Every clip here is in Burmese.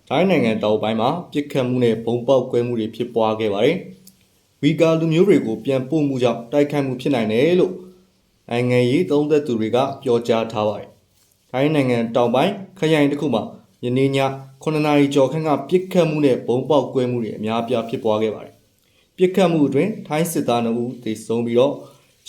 ထိုင်းနိုင်ငံတောင်ပိုင်းမှာပြစ်ခတ်မှုနဲ့ဘုံပေါက်ကွဲမှုတွေဖြစ်ပွားခဲ့ပါတယ်။ဝီဂါလူမျိုးတွေကိုပြန်ပို့မှုကြောင့်တိုက်ခိုက်မှုဖြစ်နိုင်တယ်လို့နိုင်ငံရေးသုံးသပ်သူတွေကပြောကြားထားပါတယ်။ထိုင်းနိုင်ငံတောင်ပိုင်းခရိုင်တစ်ခုမှာယနေ့ည9နာရီကျော်ခန့်ကပြစ်ခတ်မှုနဲ့ဘုံပေါက်ကွဲမှုတွေအများအပြားဖြစ်ပွားခဲ့ပါတယ်။ပြစ်ခတ်မှုအတွင်းထိုင်းစစ်သား2ဦးသေဆုံးပြီးတော့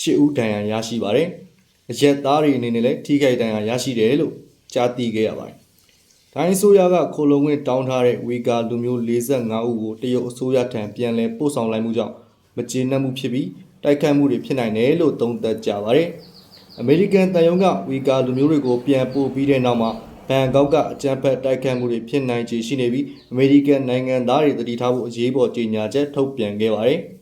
10ဦးဒဏ်ရာရရှိပါတယ်။အရက်သားတွေအနေနဲ့လည်းထိခိုက်ဒဏ်ရာရရှိတယ်လို့ကြားသိခဲ့ရပါတယ်။ထိုင်းအစိုးရကခိုလုံခွင့်တောင်းထားတဲ့ဝီဂါလူမျိုး45ဦးကိုတရုတ်အစိုးရထံပြန်လည်ပို့ဆောင်လိုက်မှုကြောင့်မကျေနပ်မှုဖြစ်ပြီးတိုက်ခိုက်မှုတွေဖြစ်နိုင်တယ်လို့သုံးသပ်ကြပါတယ်။အမေရိကန်တပ်ယုံကဝီဂါလူမျိုးတွေကိုပြန်ပို့ပြီးတဲ့နောက်မှာဘန်ကောက်ကအကြမ်းဖက်တိုက်ခိုက်မှုတွေဖြစ်နိုင်ခြေရှိနေပြီးအမေရိကန်နိုင်ငံသားတွေတတိထားဖို့အရေးပေါ်ကြေညာချက်ထုတ်ပြန်ခဲ့ပါတယ်။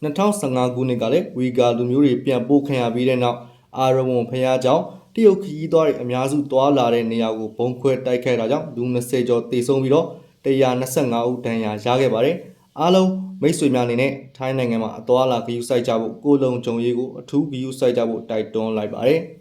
2015ခုနှစ်ကလည်းဝီဂါလူမျိုးတွေပြန်ပို့ခံရပြီးတဲ့နောက်အာရဝံဖျားကြောင့်တရုတ်ခရီးသွားတွေအများစုသွားလာတဲ့နေရာကိုဘုံခွဲတိုက်ခိုက်တာကြောင့်လူ20ကျော်သေဆုံးပြီးတော့125ဦးဒဏ်ရာရခဲ့ပါတယ်။အားလုံးမိတ်ဆွေများအနေနဲ့ထိုင်းနိုင်ငံမှာအသွားအလာဂရုစိုက်ကြဖို့ကိုယ်လုံးကြုံရေးကိုအထူးဂရုစိုက်ကြဖို့တိုက်တွန်းလိုက်ပါတယ်။